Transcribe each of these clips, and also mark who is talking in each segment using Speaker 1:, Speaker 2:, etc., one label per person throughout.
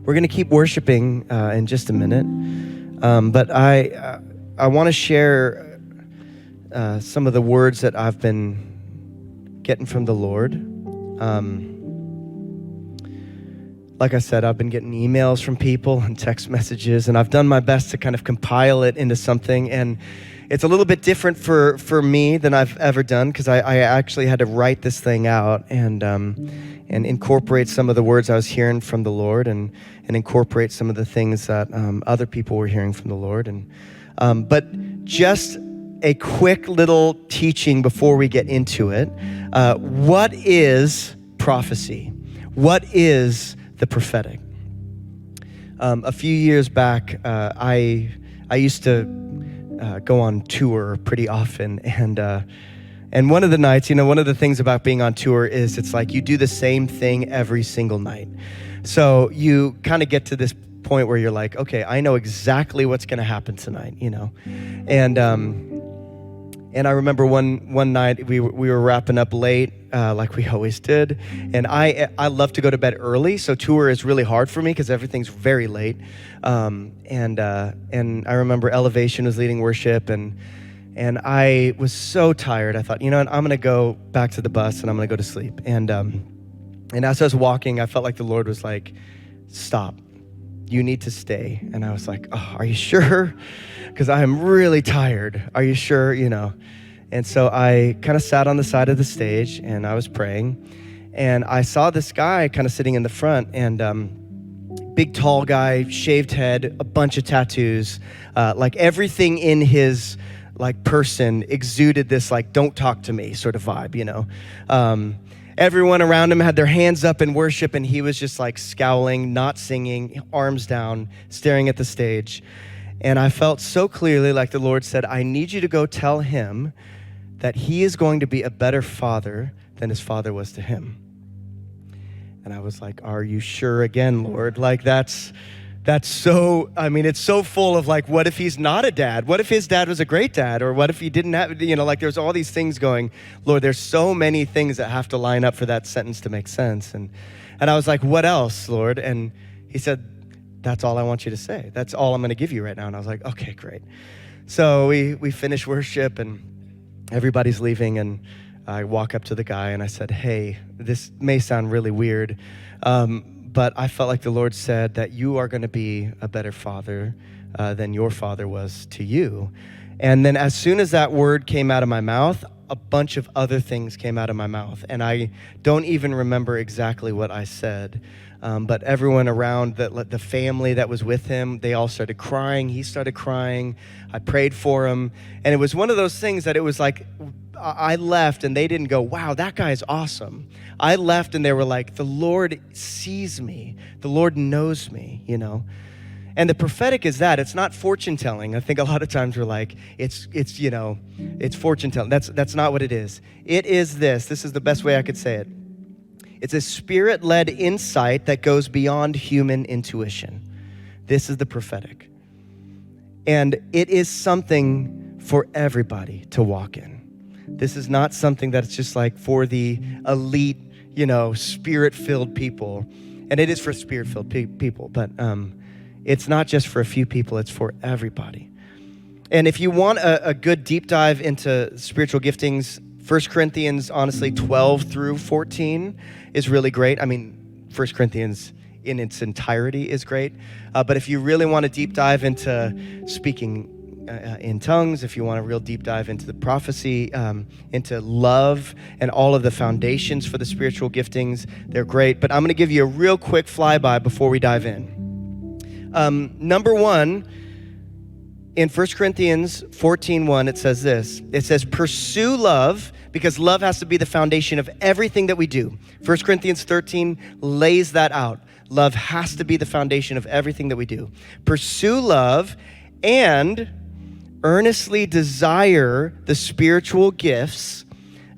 Speaker 1: We're going to keep worshiping in just a minute, but I want to share some of the words that I've been getting from the Lord. Like I said, I've been getting emails from people and text messages, and I've done my best to kind of compile it into something. And it's a little bit different for me than I've ever done, because I actually had to write this thing out and incorporate some of the words I was hearing from the Lord, and incorporate some of the things that other people were hearing from the Lord. But just a quick little teaching before we get into it. What is prophecy? What is the prophetic? A few years back, I used to go on tour pretty often, and one of the nights, one of the things about being on tour is it's like you do the same thing every single night. So you kind of get to this point where you're like, okay, I know exactly what's going to happen tonight, And I remember one night we were wrapping up late, like we always did. And I love to go to bed early, so tour is really hard for me because everything's very late. And I remember Elevation was leading worship, and I was so tired. I thought, what, I'm going to go back to the bus and I'm going to go to sleep. And as I was walking, I felt like the Lord was like, stop. You need to stay. And I was like, oh, are you sure? Because I am really tired. Are you sure? And so I kind of sat on the side of the stage and I was praying, and I saw this guy kind of sitting in the front, and big, tall guy, shaved head, a bunch of tattoos, like everything in his person exuded this don't talk to me sort of vibe, Everyone around him had their hands up in worship, and he was just scowling, not singing, arms down, staring at the stage. And I felt so clearly like the Lord said, I need you to go tell him that he is going to be a better father than his father was to him. And I was like, are you sure again, Lord? That's so, it's so full of what if he's not a dad? What if his dad was a great dad? Or what if he didn't have, there's all these things going. Lord, there's so many things that have to line up for that sentence to make sense. And I was like, what else, Lord? And he said, that's all I want you to say. That's all I'm going to give you right now. And I was like, okay, great. So we finished worship and everybody's leaving, and I walk up to the guy and I said, hey, this may sound really weird, but I felt like the Lord said that you are going to be a better father than your father was to you. And then as soon as that word came out of my mouth, a bunch of other things came out of my mouth. And I don't even remember exactly what I said. But everyone around, the family that was with him, they all started crying. He started crying. I prayed for him. And it was one of those things that it was like, I left and they didn't go, wow, that guy is awesome. I left and they were like, the Lord sees me. The Lord knows me, And the prophetic is that. It's not fortune telling. I think a lot of times we're like, it's fortune telling. That's not what it is. It is this. This is the best way I could say it. It's a spirit-led insight that goes beyond human intuition. This is the prophetic. And it is something for everybody to walk in. This is not something that's just for the elite, spirit-filled people. And it is for spirit-filled people, but it's not just for a few people, it's for everybody. And if you want a good deep dive into spiritual giftings, 1 Corinthians, honestly, 12 through 14 is really great. 1 Corinthians in its entirety is great. But if you really want a deep dive into speaking in tongues, if you want a real deep dive into the prophecy, into love, and all of the foundations for the spiritual giftings, they're great. But I'm going to give you a real quick flyby before we dive in. Number one, in 1 Corinthians 14:1, it says this. It says, pursue love, because love has to be the foundation of everything that we do. 1 Corinthians 13 lays that out. Love has to be the foundation of everything that we do. Pursue love and earnestly desire the spiritual gifts,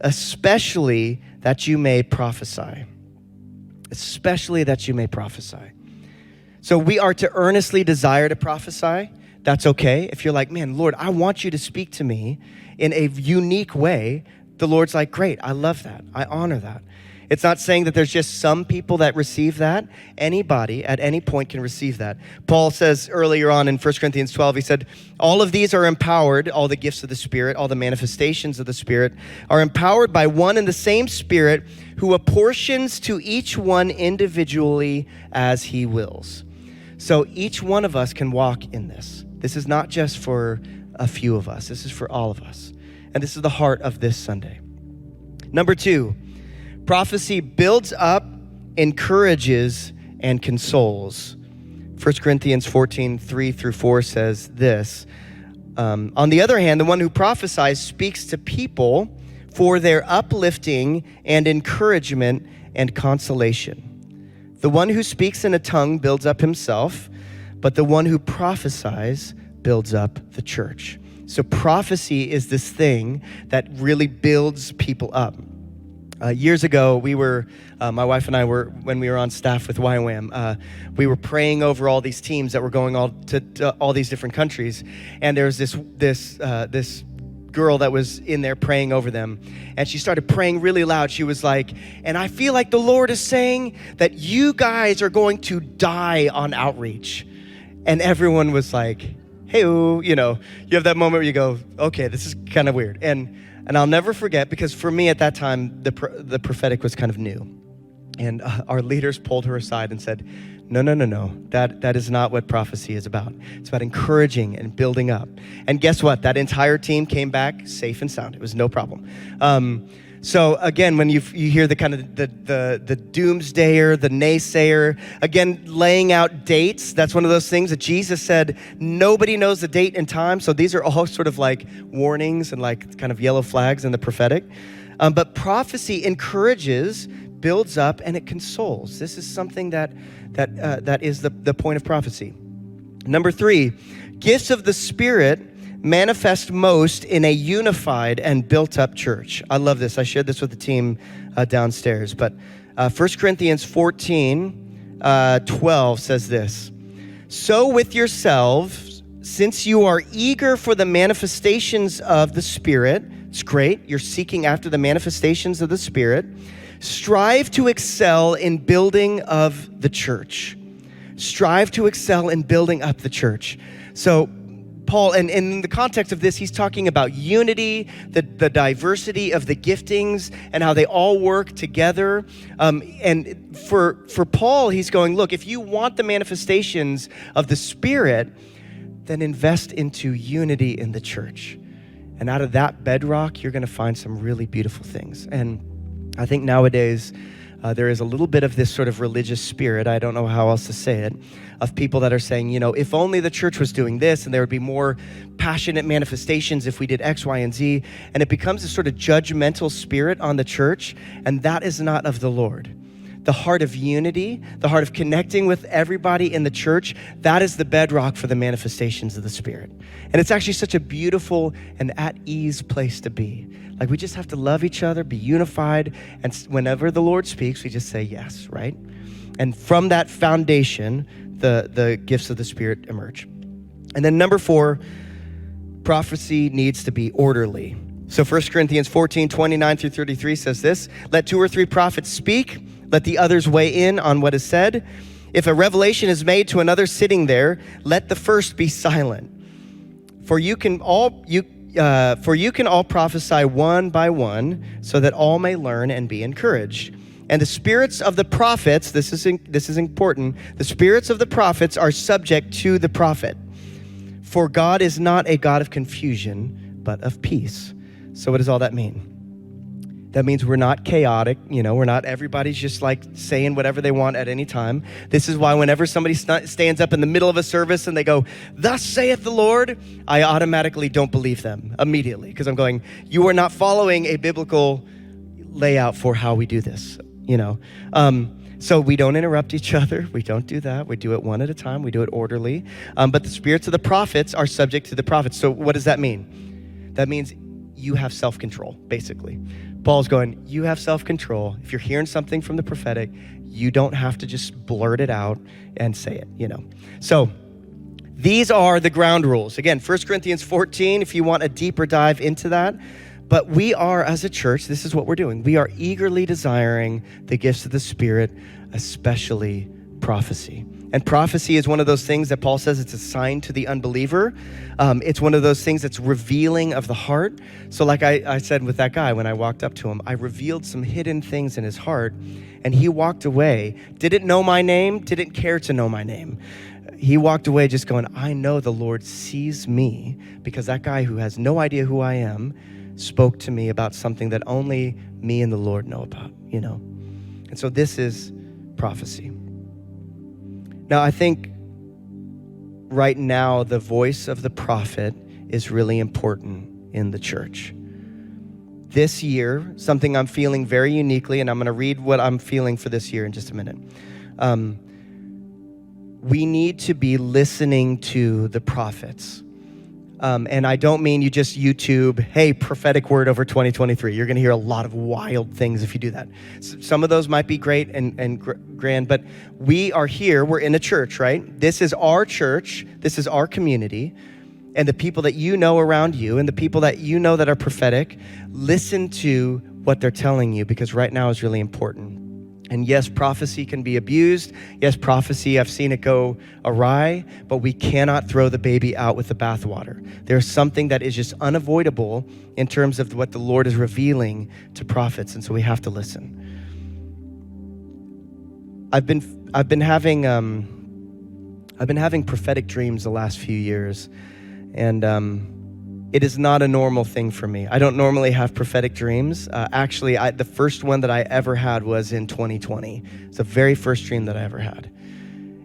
Speaker 1: especially that you may prophesy. Especially that you may prophesy. So we are to earnestly desire to prophesy. That's okay. If you're like, man, Lord, I want you to speak to me in a unique way, the Lord's like, great, I love that. I honor that. It's not saying that there's just some people that receive that. Anybody at any point can receive that. Paul says earlier on in 1 Corinthians 12, he said, all of these are empowered, all the gifts of the Spirit, all the manifestations of the Spirit are empowered by one and the same Spirit who apportions to each one individually as he wills. So each one of us can walk in this. This is not just for a few of us. This is for all of us. And this is the heart of this Sunday. Number 2, prophecy builds up, encourages, and consoles. 1 Corinthians 14, 3-4 says this. On the other hand, the one who prophesies speaks to people for their uplifting and encouragement and consolation. The one who speaks in a tongue builds up himself, but the one who prophesies builds up the church. So prophecy is this thing that really builds people up. Years ago, my wife and I were, when we were on staff with YWAM, we were praying over all these teams that were going all to all these different countries. And there was this girl that was in there praying over them. And she started praying really loud. She was like, and I feel like the Lord is saying that you guys are going to die on outreach. And everyone was like, hey, you have that moment where you go, okay, this is kind of weird. And I'll never forget, because for me at that time, the prophetic was kind of new. And our leaders pulled her aside and said, no. That is not what prophecy is about. It's about encouraging and building up. And guess what? That entire team came back safe and sound. It was no problem. So again, when you hear the kind of the doomsdayer, the naysayer, again, laying out dates, that's one of those things that Jesus said, nobody knows the date and time. So these are all sort of like warnings and like kind of yellow flags in the prophetic. But prophecy encourages, builds up, and it consoles. This is something that is the point of prophecy. Number 3, gifts of the Spirit manifest most in a unified and built-up church. I love this. I shared this with the team downstairs. But 1 Corinthians 14, 12 says this. So with yourselves, since you are eager for the manifestations of the Spirit, it's great. You're seeking after the manifestations of the Spirit. Strive to excel in building of the church. Strive to excel in building up the church. So Paul, and in the context of this, he's talking about unity, the diversity of the giftings, and how they all work together. And for Paul, he's going, look, if you want the manifestations of the Spirit, then invest into unity in the church. And out of that bedrock, you're going to find some really beautiful things. And I think nowadays, there is a little bit of this sort of religious spirit, I don't know how else to say it, of people that are saying, if only the church was doing this and there would be more passionate manifestations if we did X, Y, and Z. And it becomes a sort of judgmental spirit on the church, and that is not of the Lord. The heart of unity, the heart of connecting with everybody in the church, that is the bedrock for the manifestations of the Spirit. And it's actually such a beautiful and at ease place to be. Like, we just have to love each other, be unified, and whenever the Lord speaks, we just say yes, right? And from that foundation, the gifts of the Spirit emerge. And then number 4, prophecy needs to be orderly. So 1 Corinthians 14, 29-33 says this, let 2 or 3 prophets speak, let the others weigh in on what is said. If a revelation is made to another sitting there, let the first be silent. For you can all prophesy one by one, so that all may learn and be encouraged. And the spirits of the prophets, this is important, the spirits of the prophets are subject to the prophet. For God is not a God of confusion, but of peace. So what does all that mean? That means we're not chaotic, we're not everybody's just like saying whatever they want at any time. This is why whenever somebody stands up in the middle of a service and they go, thus saith the Lord, I automatically don't believe them immediately, because I'm going, you are not following a biblical layout for how we do this, So we don't interrupt each other. We don't do that. We do it one at a time. We do it orderly. But the spirits of the prophets are subject to the prophets. So what does that mean? That means you have self-control, basically. Paul's going, you have self-control. If you're hearing something from the prophetic, you don't have to just blurt it out and say it, So these are the ground rules. Again, 1 Corinthians 14, if you want a deeper dive into that. But we are, as a church, this is what we're doing. We are eagerly desiring the gifts of the Spirit, especially prophecy. And prophecy is one of those things that Paul says it's a sign to the unbeliever. It's one of those things that's revealing of the heart. So like I said with that guy, when I walked up to him, I revealed some hidden things in his heart, and he walked away, didn't know my name, didn't care to know my name. He walked away just going, I know the Lord sees me, because that guy who has no idea who I am spoke to me about something that only me and the Lord know about, And so this is prophecy. Now, I think right now the voice of the prophet is really important in the church. This year, something I'm feeling very uniquely, and I'm going to read what I'm feeling for this year in just a minute. We need to be listening to the prophets. And I don't mean you just YouTube, hey, prophetic word over 2023. You're going to hear a lot of wild things if you do that. Some of those might be great and grand, but we are here. We're in a church, right? This is our church. This is our community. And the people that you know around you and the people that you know that are prophetic, listen to what they're telling you, because right now is really important. And yes, prophecy can be abused. Yes, prophecy, I've seen it go awry, but we cannot throw the baby out with the bathwater. There's something that is just unavoidable in terms of what the Lord is revealing to prophets, and so we have to listen. I've been having prophetic dreams the last few years, and it is not a normal thing for me. I don't normally have prophetic dreams. Actually, the first one that I ever had was in 2020. It's the very first dream that I ever had.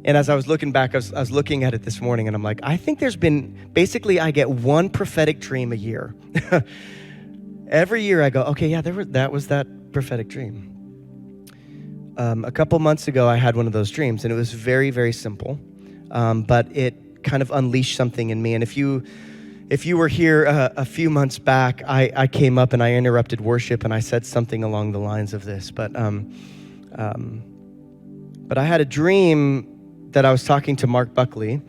Speaker 1: And as I was looking back, I was looking at it this morning, and I'm like, I think there's been, basically I get one prophetic dream a year. Every year I go, okay, yeah, that was that prophetic dream. A couple months ago, I had one of those dreams, and it was very, very simple, but it kind of unleashed something in me. And if you were here a few months back, I came up and I interrupted worship and I said something along the lines of this. But I had a dream that I was talking to Mark Buckley.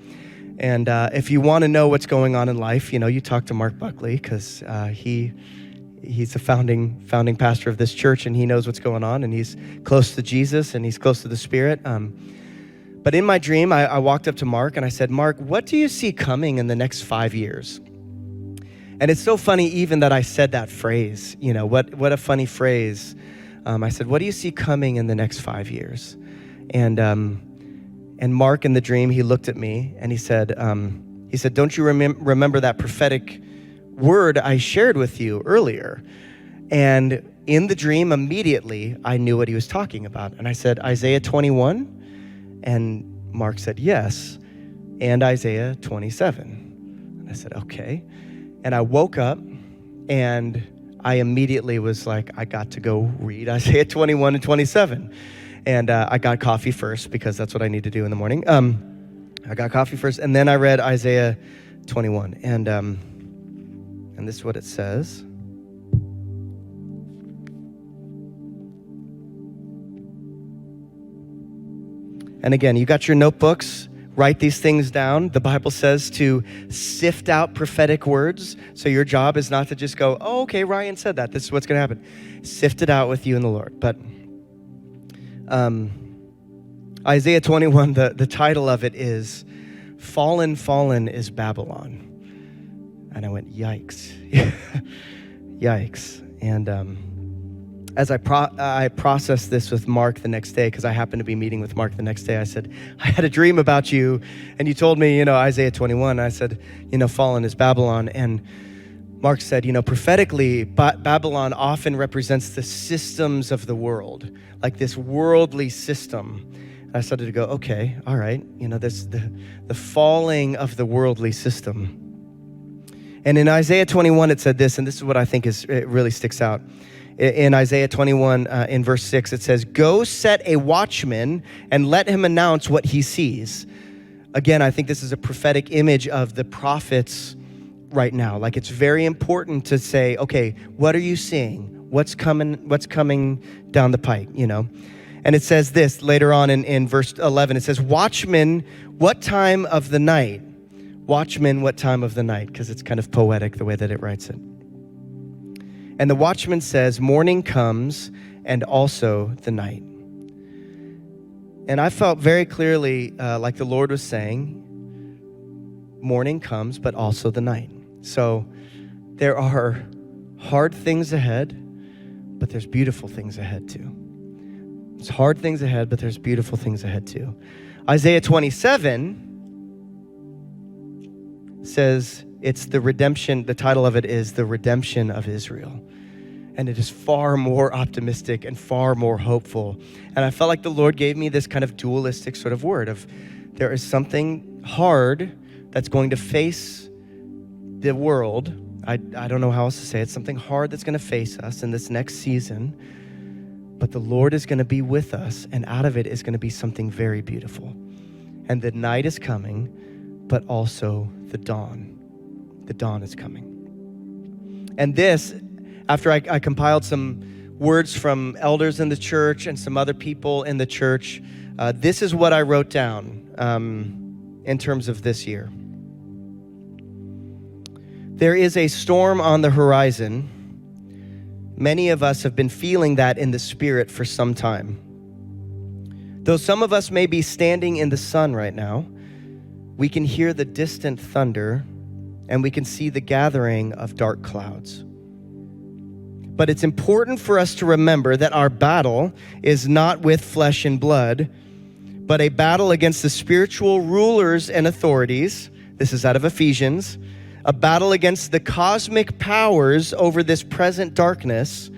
Speaker 1: And if you want to know what's going on in life, you talk to Mark Buckley, because he's the founding pastor of this church, and he knows what's going on, and he's close to Jesus and he's close to the Spirit. But in my dream, I walked up to Mark and I said, Mark, what do you see coming in the next 5 years? And it's so funny even that I said that phrase, what a funny phrase. I said, what do you see coming in the next 5 years? And Mark in the dream, he looked at me and he said, don't you remember that prophetic word I shared with you earlier? And in the dream, immediately, I knew what he was talking about. And I said, Isaiah 21? And Mark said, yes, and Isaiah 27. And I said, okay. And I woke up and I immediately was like, I got to go read Isaiah 21 and 27. And I got coffee first, because that's what I need to do in the morning. I got coffee first, and then I read Isaiah 21. And this is what it says. And again, you got your notebooks, write these things down. The Bible says to sift out prophetic words. So your job is not to just go, oh, okay, Ryan said that. This is what's going to happen. Sift it out with you and the Lord. But Isaiah 21, the title of it is, Fallen, Fallen is Babylon. And I went, yikes. Yikes. And as I processed this with Mark the next day, because I happened to be meeting with Mark the next day, I said, I had a dream about you, and you told me, Isaiah 21. I said, fallen is Babylon. And Mark said, prophetically, Babylon often represents the systems of the world, like this worldly system. And I started to go, okay, all right, this the falling of the worldly system. And in Isaiah 21, it said this, and this is what I think it really sticks out. In Isaiah 21, in verse 6, it says, go set a watchman and let him announce what he sees. Again, I think this is a prophetic image of the prophets right now. Like, it's very important to say, okay, what are you seeing? What's coming down the pike, And it says this later on in verse 11, it says, watchman, what time of the night? Watchman, what time of the night? Because it's kind of poetic the way that it writes it. And the watchman says, morning comes and also the night. And I felt very clearly like the Lord was saying, morning comes, but also the night. So there are hard things ahead, but there's beautiful things ahead too. There's hard things ahead, but there's beautiful things ahead too. Isaiah 27 says it's the redemption. The title of it is The Redemption of Israel. And it is far more optimistic and far more hopeful. And I felt like the Lord gave me this kind of dualistic sort of word of there is something hard that's going to face the world. I don't know how else to say it. Something hard that's going to face us in this next season. But the Lord is going to be with us, and out of it is going to be something very beautiful. And the night is coming, but also the dawn. The dawn is coming. And this, after I compiled some words from elders in the church and some other people in the church, this is what I wrote down in terms of this year. There is a storm on the horizon. Many of us have been feeling that in the spirit for some time. Though some of us may be standing in the sun right now, we can hear the distant thunder and we can see the gathering of dark clouds. But it's important for us to remember that our battle is not with flesh and blood, but a battle against the spiritual rulers and authorities. This is out of Ephesians. A battle against the cosmic powers over this present darkness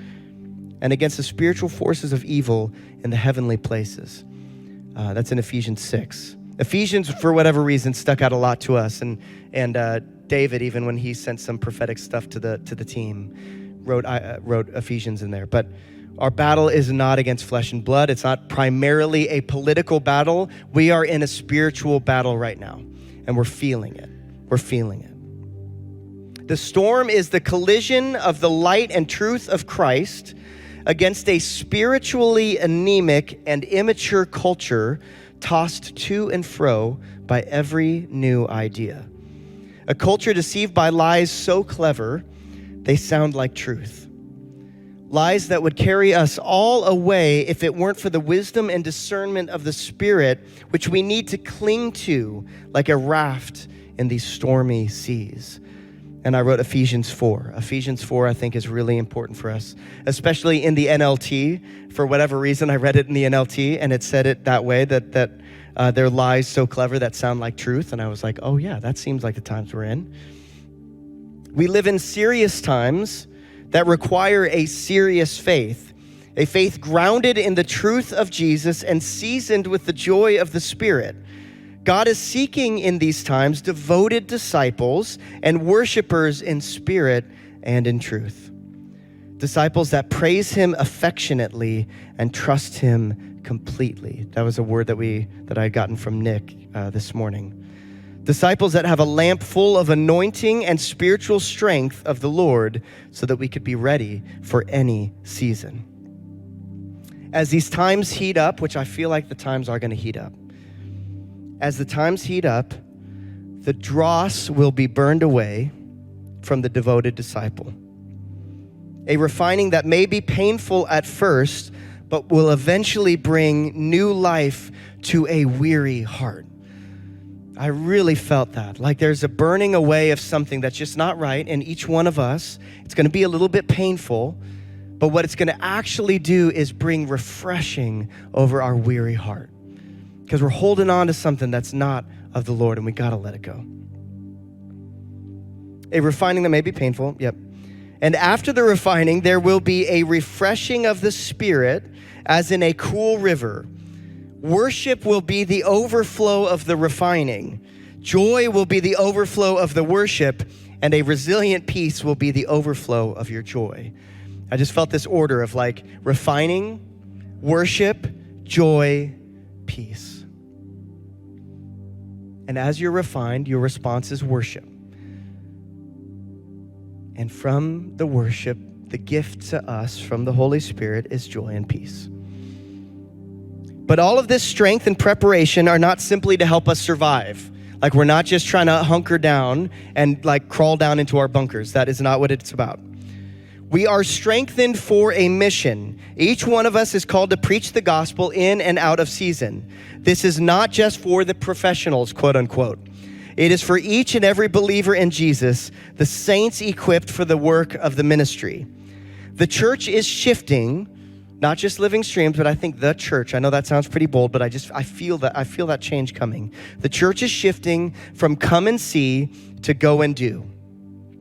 Speaker 1: and against the spiritual forces of evil in the heavenly places. That's in Ephesians 6. Ephesians, for whatever reason, stuck out a lot to us. And David, even when he sent some prophetic stuff to the team, wrote Ephesians in there. But our battle is not against flesh and blood. It's not primarily a political battle. We are in a spiritual battle right now, and we're feeling it. We're feeling it. The storm is the collision of the light and truth of Christ against a spiritually anemic and immature culture tossed to and fro by every new idea. A culture deceived by lies so clever, they sound like truth. Lies that would carry us all away if it weren't for the wisdom and discernment of the Spirit, which we need to cling to like a raft in these stormy seas. And I wrote Ephesians 4. Ephesians 4, I think, is really important for us, especially in the NLT. For whatever reason, I read it in the NLT, and it said it that way, that there are lies so clever that sound like truth. And I was like, oh yeah, that seems like the times we're in. We live in serious times that require a serious faith, a faith grounded in the truth of Jesus and seasoned with the joy of the Spirit. God is seeking in these times devoted disciples and worshipers in spirit and in truth. Disciples that praise him affectionately and trust him completely. That was a word that I had gotten from Nick this morning. Disciples that have a lamp full of anointing and spiritual strength of the Lord so that we could be ready for any season. As these times heat up, which I feel like the times are going to heat up, as the times heat up, the dross will be burned away from the devoted disciple. A refining that may be painful at first, but will eventually bring new life to a weary heart. I really felt that. Like there's a burning away of something that's just not right in each one of us. It's going to be a little bit painful, but what it's going to actually do is bring refreshing over our weary heart. Because we're holding on to something that's not of the Lord, and we got to let it go. A refining that may be painful, yep. And after the refining, there will be a refreshing of the Spirit as in a cool river. Worship will be the overflow of the refining. Joy will be the overflow of the worship, and a resilient peace will be the overflow of your joy. I just felt this order of like refining, worship, joy, peace. And as you're refined, your response is worship. And from the worship, the gift to us from the Holy Spirit is joy and peace. But all of this strength and preparation are not simply to help us survive. Like we're not just trying to hunker down and like crawl down into our bunkers. That is not what it's about. We are strengthened for a mission. Each one of us is called to preach the gospel in and out of season. This is not just for the professionals, quote unquote. It is for each and every believer in Jesus, the saints equipped for the work of the ministry. The church is shifting, not just Living Streams, but I think the church. I know that sounds pretty bold, but I feel that change coming. The church is shifting from come and see to go and do.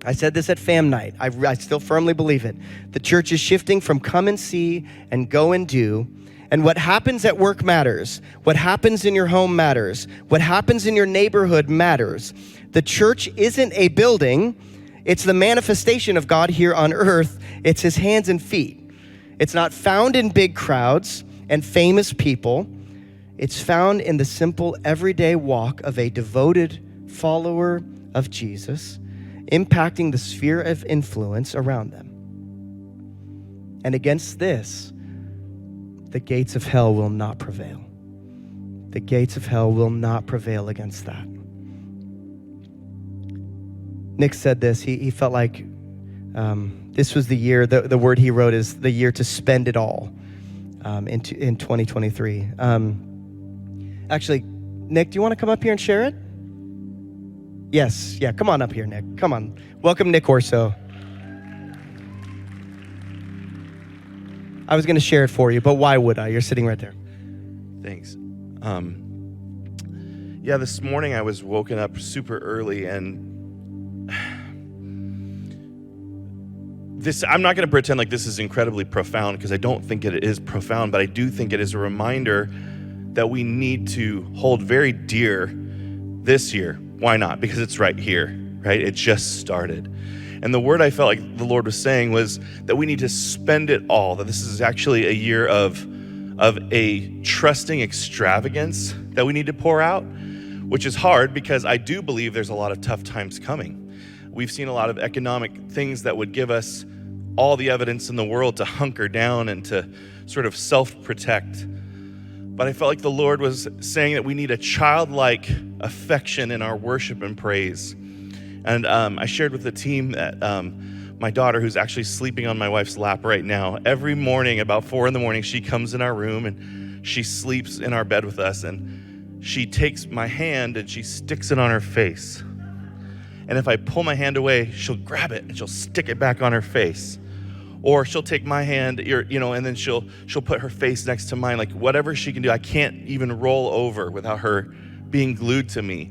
Speaker 1: I said this at Fam Night. I still firmly believe it. The church is shifting from come and see and go and do. And what happens at work matters. What happens in your home matters. What happens in your neighborhood matters. The church isn't a building. It's the manifestation of God here on earth. It's his hands and feet. It's not found in big crowds and famous people. It's found in the simple everyday walk of a devoted follower of Jesus, impacting the sphere of influence around them. And against this, the gates of hell will not prevail. The gates of hell will not prevail against that. Nick said this. He felt like this was the year, the word he wrote is the year to spend it all in 2023. Actually, Nick, do you want to come up here and share it? Yes. Yeah, come on up here, Nick. Come on. Welcome, Nick Orso. I was going to share it for you, but why would I? You're sitting right there.
Speaker 2: Thanks. Yeah, this morning I was woken up super early, and I'm not going to pretend like this is incredibly profound, because I don't think it is profound, but I do think it is a reminder that we need to hold very dear this year. Why not? Because it's right here, right? It just started. And the word I felt like the Lord was saying was that we need to spend it all, that this is actually a year of a trusting extravagance that we need to pour out, which is hard because I do believe there's a lot of tough times coming. We've seen a lot of economic things that would give us all the evidence in the world to hunker down and to sort of self-protect. But I felt like the Lord was saying that we need a childlike affection in our worship and praise. And I shared with the team that my daughter, who's actually sleeping on my wife's lap right now, every morning about 4 a.m, she comes in our room and she sleeps in our bed with us, and she takes my hand and she sticks it on her face. And if I pull my hand away, she'll grab it and she'll stick it back on her face. Or she'll take my hand, and then she'll put her face next to mine, like whatever she can do. I can't even roll over without her being glued to me.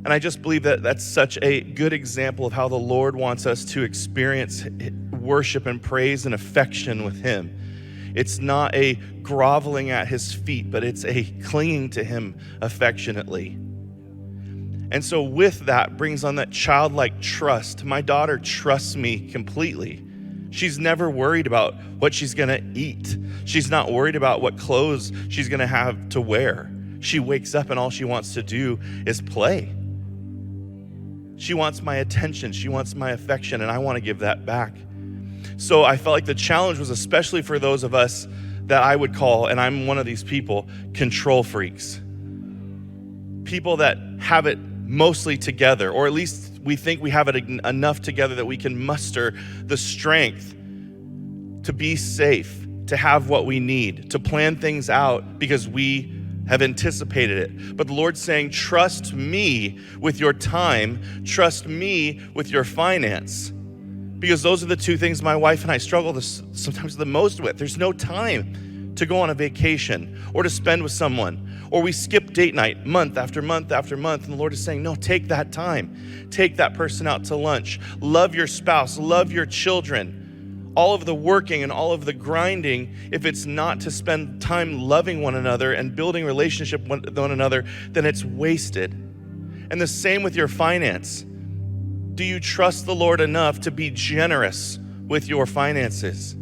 Speaker 2: And I just believe that that's such a good example of how the Lord wants us to experience worship and praise and affection with him. It's not a groveling at his feet, but it's a clinging to him affectionately. And so with that brings on that childlike trust. My daughter trusts me completely. She's never worried about what she's gonna eat. She's not worried about what clothes she's gonna have to wear. She wakes up and all she wants to do is play. She wants my attention, she wants my affection, and I wanna give that back. So I felt like the challenge was especially for those of us that I would call, and I'm one of these people, control freaks. People that have it mostly together, or at least we think we have it enough together that we can muster the strength to be safe, to have what we need, to plan things out because we have anticipated it. But the Lord's saying, trust me with your time, trust me with your finance. Because those are the two things my wife and I struggle sometimes the most with. There's no time to go on a vacation or to spend with someone. Or we skip date night month after month after month. And the Lord is saying, no, take that time. Take that person out to lunch. Love your spouse. Love your children. All of the working and all of the grinding, if it's not to spend time loving one another and building relationship with one another, then it's wasted. And the same with your finance. Do you trust the Lord enough to be generous with your finances?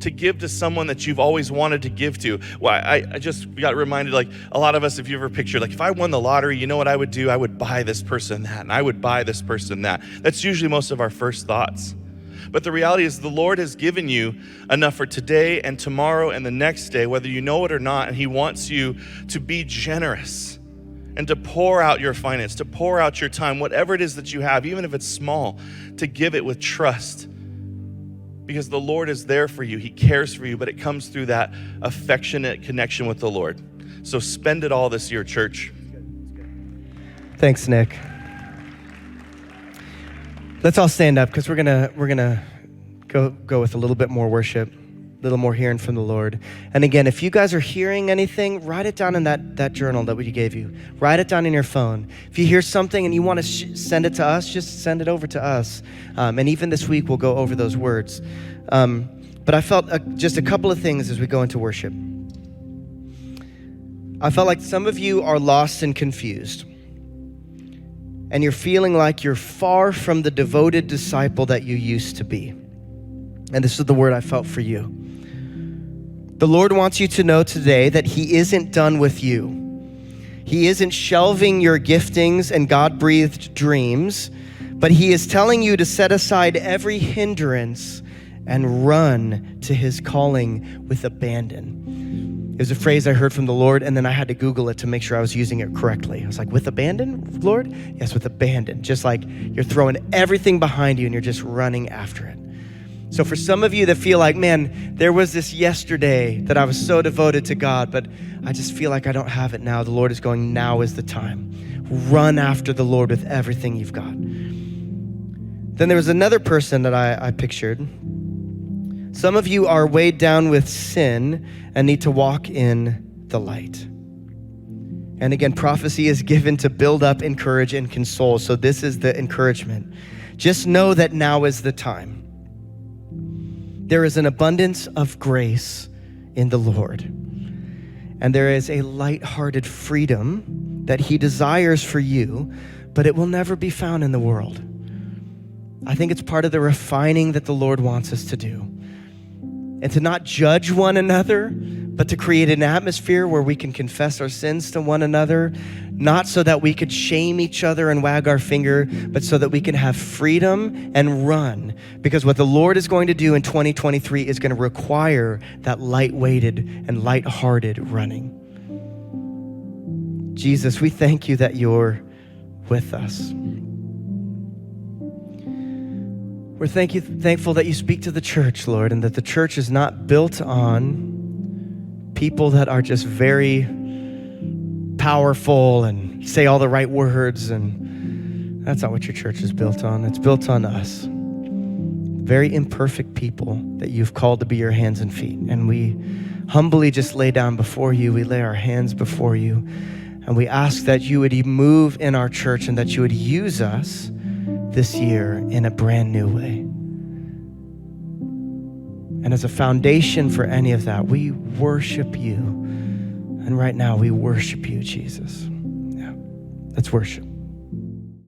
Speaker 2: To give to someone that you've always wanted to give to. Well, I just got reminded, like a lot of us, if you ever pictured, like if I won the lottery, you know what I would do? I would buy this person that, and I would buy this person that. That's usually most of our first thoughts. But the reality is the Lord has given you enough for today and tomorrow and the next day, whether you know it or not, and he wants you to be generous and to pour out your finance, to pour out your time, whatever it is that you have, even if it's small, to give it with trust because the Lord is there for you. He cares for you, but it comes through that affectionate connection with the Lord. So spend it all this year, church.
Speaker 1: Thanks, Nick. Let's all stand up because we're gonna go with a little bit more worship, a little more hearing from the Lord. And again, if you guys are hearing anything, write it down in that journal that we gave you. Write it down in your phone. If you hear something and you want to send it to us, just send it over to us. And even this week, we'll go over those words. But I felt just a couple of things as we go into worship. I felt like some of you are lost and confused. And you're feeling like you're far from the devoted disciple that you used to be. And this is the word I felt for you. The Lord wants you to know today that He isn't done with you. He isn't shelving your giftings and God-breathed dreams, but He is telling you to set aside every hindrance and run to His calling with abandon. It was a phrase I heard from the Lord, and then I had to Google it to make sure I was using it correctly. I was like, with abandon, Lord? Yes, with abandon. Just like you're throwing everything behind you and you're just running after it. So for some of you that feel like, man, there was this yesterday that I was so devoted to God, but I just feel like I don't have it now. The Lord is going, now is the time. Run after the Lord with everything you've got. Then there was another person that I pictured. Some of you are weighed down with sin and need to walk in the light. And again, prophecy is given to build up, encourage, and console. So this is the encouragement. Just know that now is the time. There is an abundance of grace in the Lord. And there is a lighthearted freedom that He desires for you, but it will never be found in the world. I think it's part of the refining that the Lord wants us to do. And to not judge one another, but to create an atmosphere where we can confess our sins to one another, not so that we could shame each other and wag our finger, but so that we can have freedom and run. Because what the Lord is going to do in 2023 is going to require that light-weighted and light-hearted running. Jesus, we thank you that you're with us. We're thankful that you speak to the church, Lord, and that the church is not built on people that are just very powerful and say all the right words. And that's not what your church is built on. It's built on us. Very imperfect people that you've called to be your hands and feet. And we humbly just lay down before you. We lay our hands before you. And we ask that you would move in our church and that you would use us this year in a brand new way. And as a foundation for any of that, we worship you. And right now we worship you, Jesus. Yeah, let's worship.